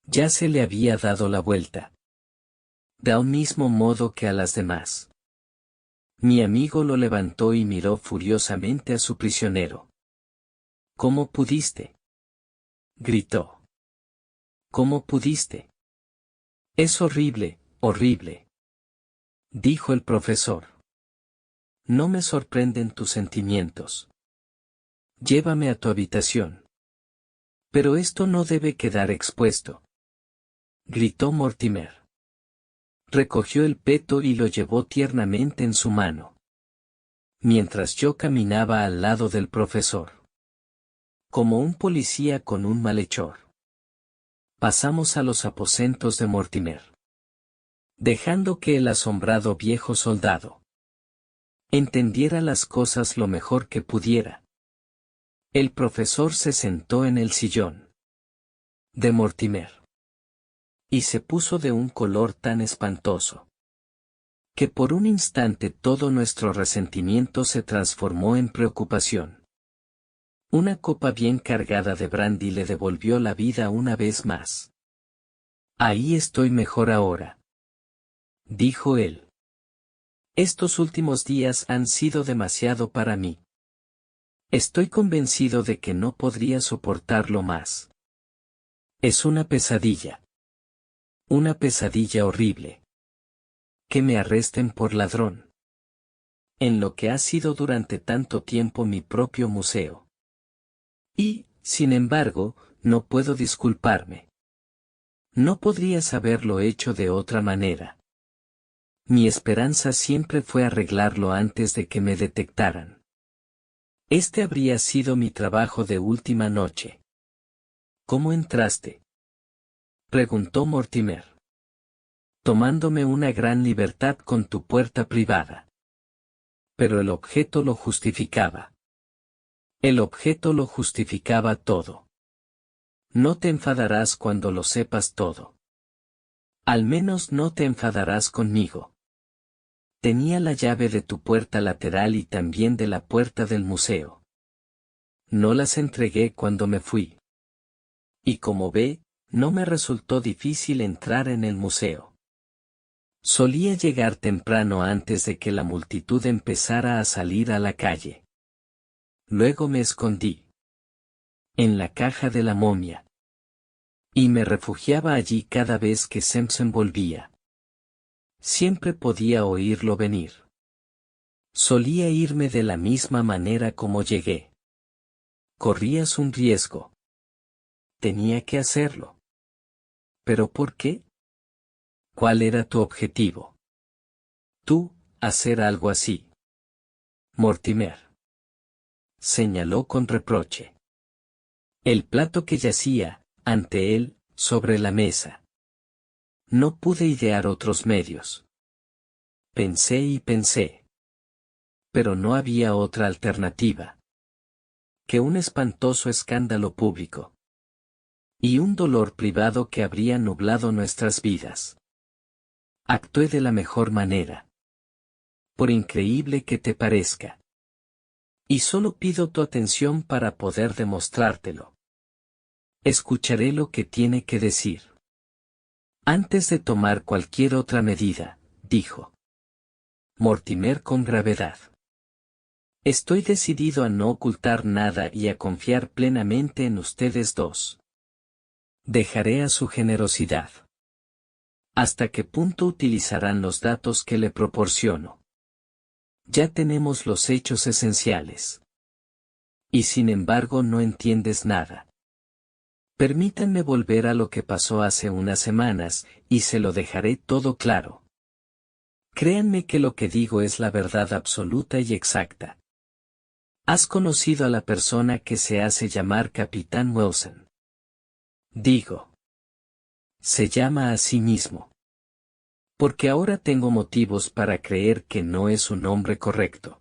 ya se le había dado la vuelta, de un mismo modo que a las demás. Mi amigo lo levantó y miró furiosamente a su prisionero. ¿Cómo pudiste?, gritó. ¿Cómo pudiste? Es horrible, horrible, dijo el profesor. No me sorprenden tus sentimientos. Llévame a tu habitación. Pero esto no debe quedar expuesto, gritó Mortimer. Recogió el peto y lo llevó tiernamente en su mano, mientras yo caminaba al lado del profesor, como un policía con un malhechor. Pasamos a los aposentos de Mortimer, dejando que el asombrado viejo soldado entendiera las cosas lo mejor que pudiera. El profesor se sentó en el sillón de Mortimer y se puso de un color tan espantoso que por un instante todo nuestro resentimiento se transformó en preocupación. Una copa bien cargada de brandy le devolvió la vida una vez más. Ahí estoy mejor ahora, dijo él. Estos últimos días han sido demasiado para mí. Estoy convencido de que no podría soportarlo más. Es una pesadilla. Una pesadilla horrible. Que me arresten por ladrón. En lo que ha sido durante tanto tiempo mi propio museo. Y, sin embargo, no puedo disculparme. No podrías haberlo hecho de otra manera. Mi esperanza siempre fue arreglarlo antes de que me detectaran. Este habría sido mi trabajo de última noche. ¿Cómo entraste?, preguntó Mortimer. Tomándome una gran libertad con tu puerta privada. Pero el objeto lo justificaba. El objeto lo justificaba todo. No te enfadarás cuando lo sepas todo. Al menos no te enfadarás conmigo. Tenía la llave de tu puerta lateral y también de la puerta del museo. No las entregué cuando me fui. Y como ve, no me resultó difícil entrar en el museo. Solía llegar temprano antes de que la multitud empezara a salir a la calle. Luego me escondí en la caja de la momia. Y me refugiaba allí cada vez que Simpson volvía. Siempre podía oírlo venir. Solía irme de la misma manera como llegué. Corrías un riesgo. Tenía que hacerlo. ¿Pero por qué? ¿Cuál era tu objetivo? Tú, hacer algo así. Mortimer señaló con reproche el plato que yacía, ante él, sobre la mesa. No pude idear otros medios. Pensé y pensé. Pero no había otra alternativa que un espantoso escándalo público. Y un dolor privado que habría nublado nuestras vidas. Actué de la mejor manera. Por increíble que te parezca. Y solo pido tu atención para poder demostrártelo. Escucharé lo que tiene que decir. Antes de tomar cualquier otra medida, dijo Mortimer con gravedad. Estoy decidido a no ocultar nada y a confiar plenamente en ustedes dos. Dejaré a su generosidad. ¿Hasta qué punto utilizarán los datos que le proporciono? Ya tenemos los hechos esenciales. Y sin embargo no entiendes nada. Permítanme volver a lo que pasó hace unas semanas, y se lo dejaré todo claro. Créanme que lo que digo es la verdad absoluta y exacta. ¿Has conocido a la persona que se hace llamar Capitán Wilson? Digo. Se llama a sí mismo. Porque ahora tengo motivos para creer que no es un nombre correcto.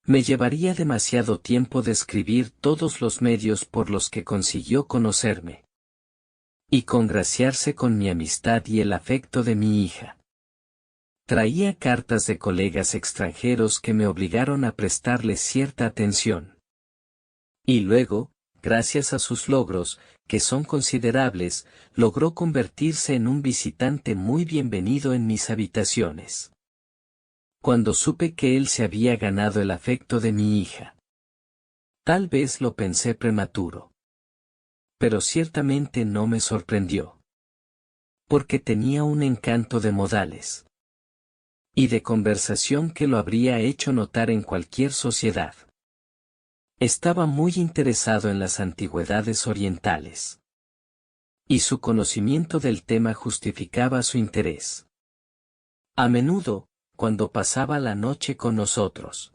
Me llevaría demasiado tiempo describir todos los medios por los que consiguió conocerme y congraciarse con mi amistad y el afecto de mi hija. Traía cartas de colegas extranjeros que me obligaron a prestarles cierta atención. Y luego, gracias a sus logros, que son considerables, logró convertirse en un visitante muy bienvenido en mis habitaciones. Cuando supe que él se había ganado el afecto de mi hija. Tal vez lo pensé prematuro. Pero ciertamente no me sorprendió. Porque tenía un encanto de modales y de conversación que lo habría hecho notar en cualquier sociedad. Estaba muy interesado en las antigüedades orientales. Y su conocimiento del tema justificaba su interés. A menudo, cuando pasaba la noche con nosotros,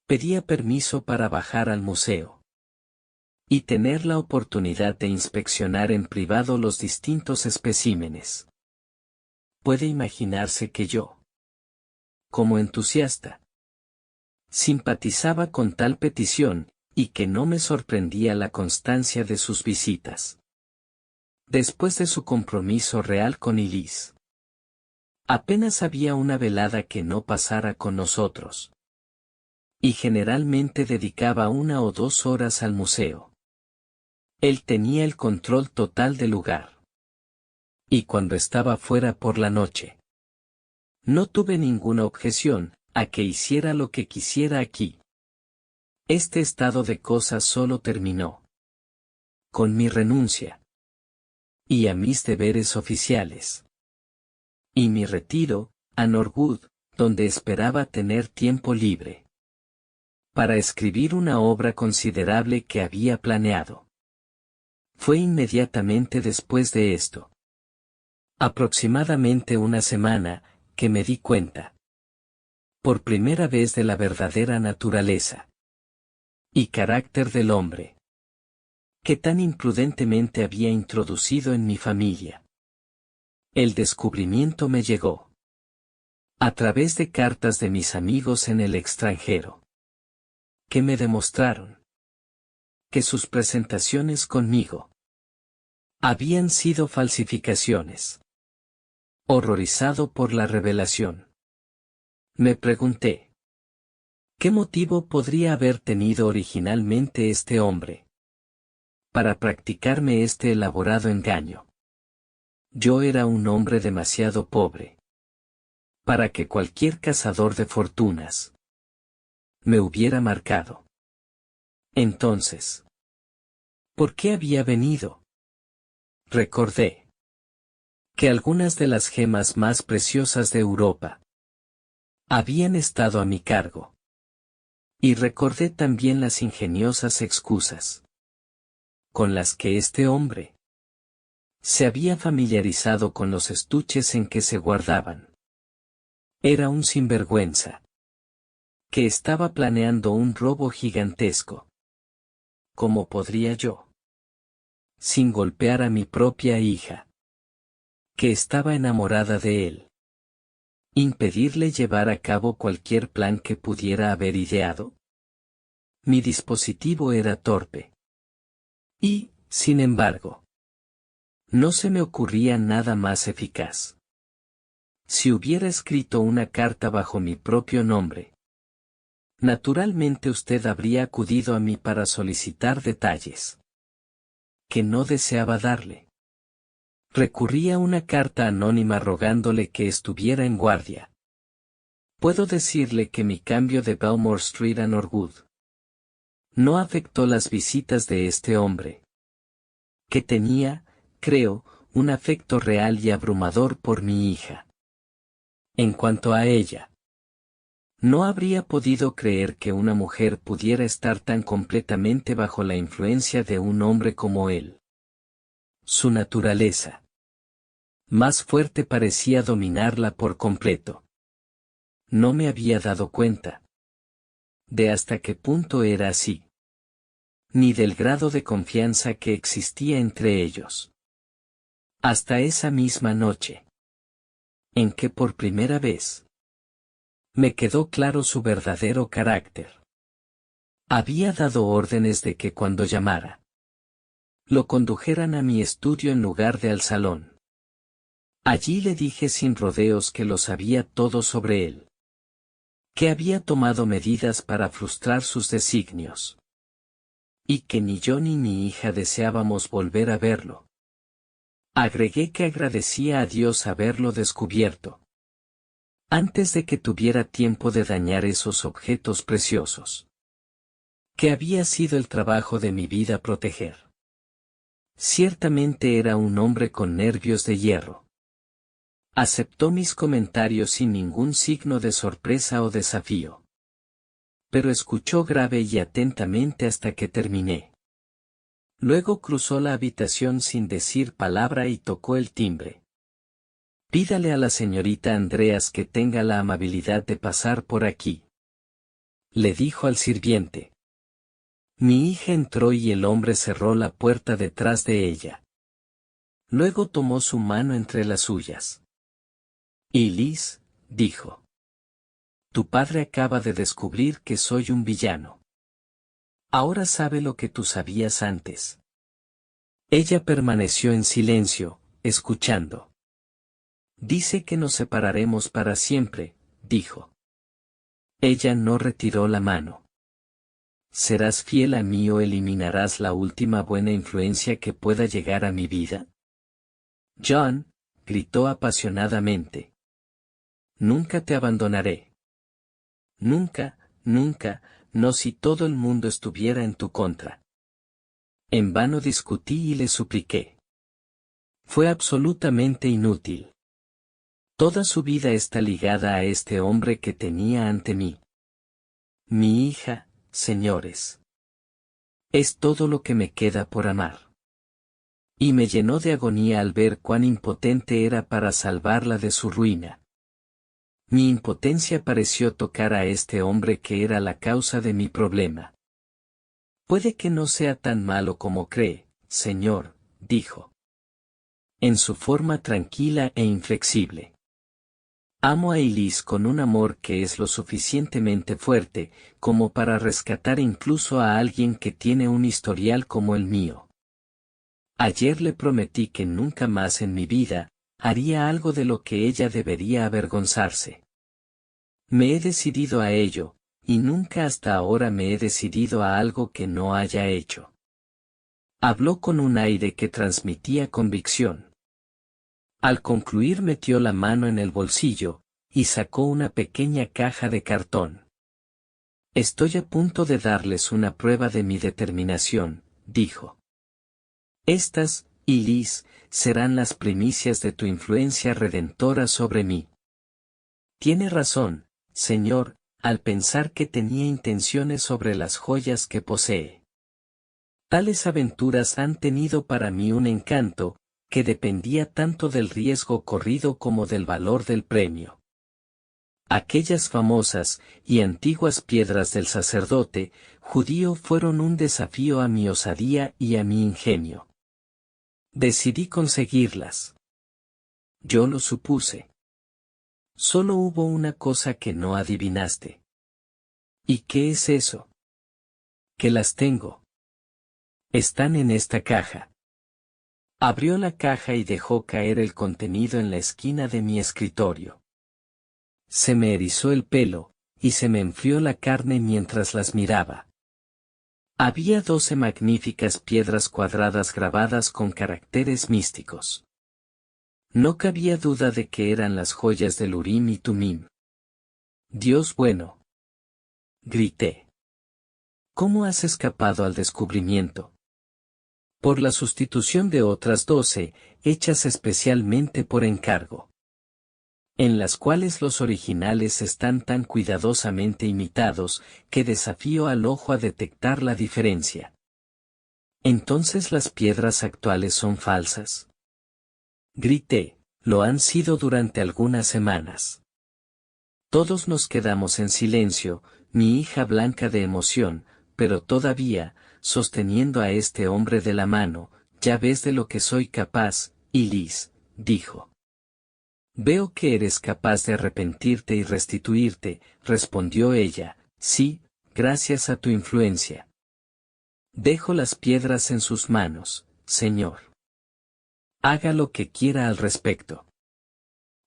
pedía permiso para bajar al museo y tener la oportunidad de inspeccionar en privado los distintos especímenes. Puede imaginarse que yo, como entusiasta, simpatizaba con tal petición, y que no me sorprendía la constancia de sus visitas. Después de su compromiso real con Elise, apenas había una velada que no pasara con nosotros. Y generalmente dedicaba 1 o 2 horas al museo. Él tenía el control total del lugar. Y cuando estaba fuera por la noche, no tuve ninguna objeción a que hiciera lo que quisiera aquí. Este estado de cosas solo terminó con mi renuncia y a mis deberes oficiales y mi retiro a Norwood, donde esperaba tener tiempo libre para escribir una obra considerable que había planeado. Fue inmediatamente después de esto, aproximadamente una semana, que me di cuenta, por primera vez, de la verdadera naturaleza y carácter del hombre que tan imprudentemente había introducido en mi familia. El descubrimiento me llegó a través de cartas de mis amigos en el extranjero, que me demostraron que sus presentaciones conmigo habían sido falsificaciones. Horrorizado por la revelación, me pregunté, ¿qué motivo podría haber tenido originalmente este hombre para practicarme este elaborado engaño? Yo era un hombre demasiado pobre para que cualquier cazador de fortunas me hubiera marcado. Entonces, ¿por qué había venido? Recordé que algunas de las gemas más preciosas de Europa habían estado a mi cargo. Y recordé también las ingeniosas excusas con las que este hombre se había familiarizado con los estuches en que se guardaban. Era un sinvergüenza que estaba planeando un robo gigantesco. ¿Cómo podría yo, sin golpear a mi propia hija, que estaba enamorada de él, impedirle llevar a cabo cualquier plan que pudiera haber ideado? Mi dispositivo era torpe. Y, sin embargo, no se me ocurría nada más eficaz. Si hubiera escrito una carta bajo mi propio nombre, naturalmente usted habría acudido a mí para solicitar detalles que no deseaba darle. Recurrí a una carta anónima rogándole que estuviera en guardia. Puedo decirle que mi cambio de Belmore Street a Norwood no afectó las visitas de este hombre, que tenía, creo, un afecto real y abrumador por mi hija. En cuanto a ella, no habría podido creer que una mujer pudiera estar tan completamente bajo la influencia de un hombre como él. Su naturaleza más fuerte parecía dominarla por completo. No me había dado cuenta de hasta qué punto era así, ni del grado de confianza que existía entre ellos. Hasta esa misma noche, en que por primera vez Me quedó claro su verdadero carácter. Había dado órdenes de que cuando llamara, lo condujeran a mi estudio en lugar de al salón. Allí le dije sin rodeos que lo sabía todo sobre él, que había tomado medidas para frustrar sus designios, y que ni yo ni mi hija deseábamos volver a verlo. Agregué que agradecía a Dios haberlo descubierto, antes de que tuviera tiempo de dañar esos objetos preciosos, que había sido el trabajo de mi vida proteger. Ciertamente era un hombre con nervios de hierro. Aceptó mis comentarios sin ningún signo de sorpresa o desafío. Pero escuchó grave y atentamente hasta que terminé. Luego cruzó la habitación sin decir palabra y tocó el timbre. Pídale a la señorita Andreas que tenga la amabilidad de pasar por aquí, le dijo al sirviente. Mi hija entró y el hombre cerró la puerta detrás de ella. Luego tomó su mano entre las suyas. Y Liz, dijo. Tu padre acaba de descubrir que soy un villano. Ahora sabe lo que tú sabías antes. Ella permaneció en silencio, escuchando. Dice que nos separaremos para siempre, dijo. Ella no retiró la mano. ¿Serás fiel a mí o eliminarás la última buena influencia que pueda llegar a mi vida? John, gritó apasionadamente. Nunca te abandonaré. Nunca, nunca, no si todo el mundo estuviera en tu contra. En vano discutí y le supliqué. Fue absolutamente inútil. Toda su vida está ligada a este hombre que tenía ante mí. Mi hija, señores. Es todo lo que me queda por amar. Y me llenó de agonía al ver cuán impotente era para salvarla de su ruina. Mi impotencia pareció tocar a este hombre que era la causa de mi problema. Puede que no sea tan malo como cree, señor, dijo. En su forma tranquila e inflexible. Amo a Elise con un amor que es lo suficientemente fuerte, como para rescatar incluso a alguien que tiene un historial como el mío. Ayer le prometí que nunca más en mi vida, haría algo de lo que ella debería avergonzarse. Me he decidido a ello, y nunca hasta ahora me he decidido a algo que no haya hecho. Habló con un aire que transmitía convicción. Al concluir metió la mano en el bolsillo, y sacó una pequeña caja de cartón. Estoy a punto de darles una prueba de mi determinación, dijo. Estas, Elise, serán las primicias de tu influencia redentora sobre mí. Tiene razón, señor, al pensar que tenía intenciones sobre las joyas que posee. Tales aventuras han tenido para mí un encanto, que dependía tanto del riesgo corrido como del valor del premio. Aquellas famosas y antiguas piedras del sacerdote judío fueron un desafío a mi osadía y a mi ingenio. Decidí conseguirlas. Yo lo supuse. Solo hubo una cosa que no adivinaste. ¿Y qué es eso? Que las tengo. Están en esta caja. Abrió la caja y dejó caer el contenido en la esquina de mi escritorio. Se me erizó el pelo, y se me enfrió la carne mientras las miraba. Había 12 magníficas piedras cuadradas grabadas con caracteres místicos. No cabía duda de que eran las joyas del Urim y Tumim. Dios bueno. Grité. ¿Cómo has escapado al descubrimiento? Por la sustitución de otras 12, hechas especialmente por encargo, en las cuales los originales están tan cuidadosamente imitados, que desafío al ojo a detectar la diferencia. ¿Entonces las piedras actuales son falsas? Grité, lo han sido durante algunas semanas. Todos nos quedamos en silencio, mi hija blanca de emoción, pero todavía, sosteniendo a este hombre de la mano. Ya ves de lo que soy capaz, Elise, dijo. Veo que eres capaz de arrepentirte y restituirte, respondió ella, sí, gracias a tu influencia. Dejo las piedras en sus manos, señor. Haga lo que quiera al respecto.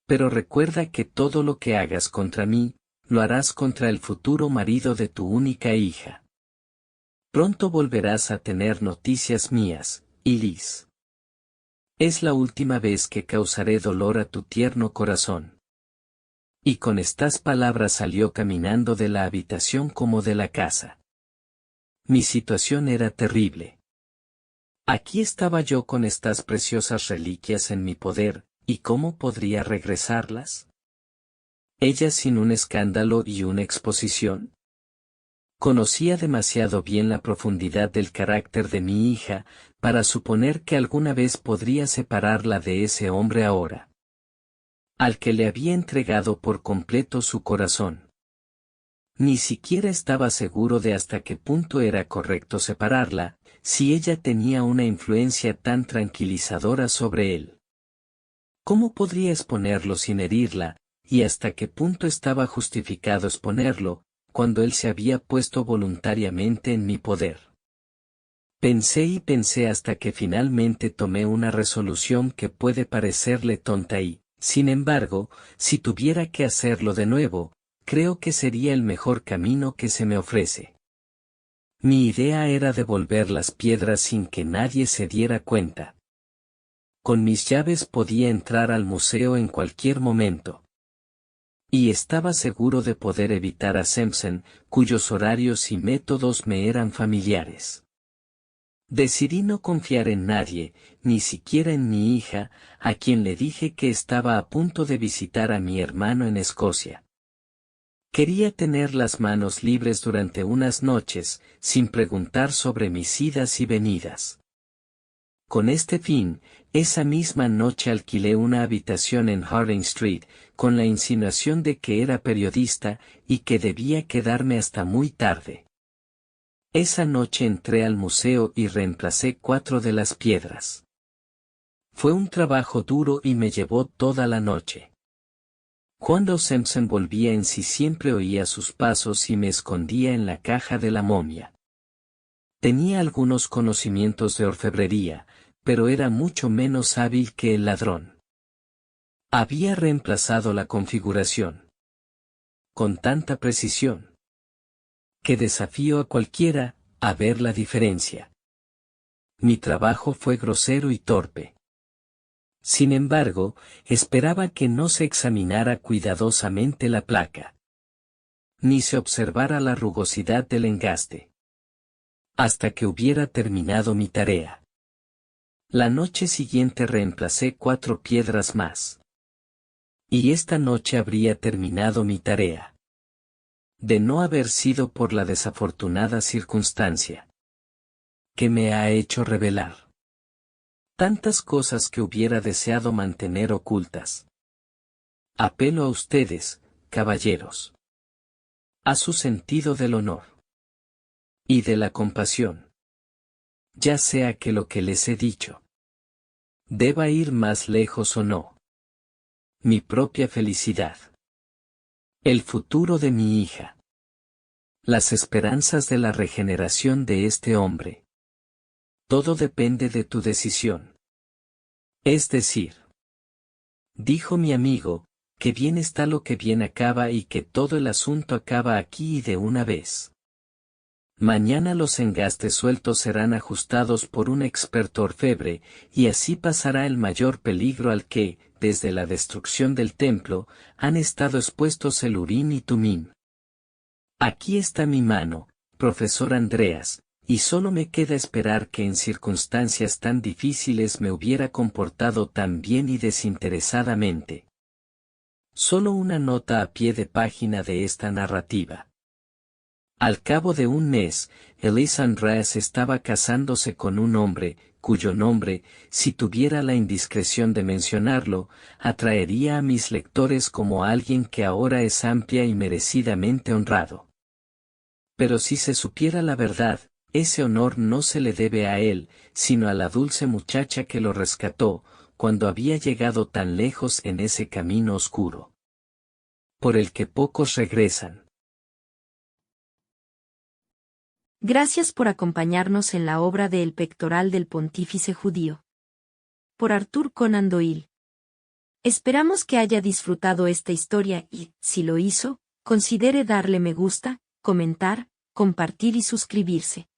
Pero recuerda que todo lo que hagas contra mí, lo harás contra el futuro marido de tu única hija. Pronto volverás a tener noticias mías, Iris. Es la última vez que causaré dolor a tu tierno corazón. Y con estas palabras salió caminando de la habitación como de la casa. Mi situación era terrible. Aquí estaba yo con estas preciosas reliquias en mi poder, ¿y cómo podría regresarlas? Ella sin un escándalo y una exposición. Conocía demasiado bien la profundidad del carácter de mi hija, para suponer que alguna vez podría separarla de ese hombre ahora, al que le había entregado por completo su corazón. Ni siquiera estaba seguro de hasta qué punto era correcto separarla, si ella tenía una influencia tan tranquilizadora sobre él. ¿Cómo podría exponerlo sin herirla, y hasta qué punto estaba justificado exponerlo, cuando él se había puesto voluntariamente en mi poder? Pensé y pensé hasta que finalmente tomé una resolución que puede parecerle tonta y, sin embargo, si tuviera que hacerlo de nuevo, creo que sería el mejor camino que se me ofrece. Mi idea era devolver las piedras sin que nadie se diera cuenta. Con mis llaves podía entrar al museo en cualquier momento. Y estaba seguro de poder evitar a Simpson, cuyos horarios y métodos me eran familiares. Decidí no confiar en nadie, ni siquiera en mi hija, a quien le dije que estaba a punto de visitar a mi hermano en Escocia. Quería tener las manos libres durante unas noches, sin preguntar sobre mis idas y venidas. Con este fin, esa misma noche alquilé una habitación en Harding Street, con la insinuación de que era periodista y que debía quedarme hasta muy tarde. Esa noche entré al museo y reemplacé 4 de las piedras. Fue un trabajo duro y me llevó toda la noche. Cuando Simpson volvía en sí siempre oía sus pasos y me escondía en la caja de la momia. Tenía algunos conocimientos de orfebrería, pero era mucho menos hábil que el ladrón. Había reemplazado la configuración con tanta precisión que desafío a cualquiera a ver la diferencia. Mi trabajo fue grosero y torpe. Sin embargo, esperaba que no se examinara cuidadosamente la placa, ni se observara la rugosidad del engaste, hasta que hubiera terminado mi tarea. La noche siguiente reemplacé 4 piedras más. Y esta noche habría terminado mi tarea. De no haber sido por la desafortunada circunstancia que me ha hecho revelar tantas cosas que hubiera deseado mantener ocultas. Apelo a ustedes, caballeros, a su sentido del honor y de la compasión. Ya sea que lo que les he dicho deba ir más lejos o no. Mi propia felicidad. El futuro de mi hija. Las esperanzas de la regeneración de este hombre. Todo depende de tu decisión. Es decir, dijo mi amigo, que bien está lo que bien acaba y que todo el asunto acaba aquí y de una vez. Mañana los engastes sueltos serán ajustados por un experto orfebre, y así pasará el mayor peligro al que, desde la destrucción del templo, han estado expuestos el Urim y Tumim. Aquí está mi mano, profesor Andreas, y solo me queda esperar que en circunstancias tan difíciles me hubiera comportado tan bien y desinteresadamente. Solo una nota a pie de página de esta narrativa. Al cabo de un mes, Elise Andreas estaba casándose con un hombre, cuyo nombre, si tuviera la indiscreción de mencionarlo, atraería a mis lectores como alguien que ahora es amplia y merecidamente honrado. Pero si se supiera la verdad, ese honor no se le debe a él, sino a la dulce muchacha que lo rescató, cuando había llegado tan lejos en ese camino oscuro, por el que pocos regresan. Gracias por acompañarnos en la obra de El pectoral del pontífice judío. Por Arthur Conan Doyle. Esperamos que haya disfrutado esta historia y, si lo hizo, considere darle me gusta, comentar, compartir y suscribirse.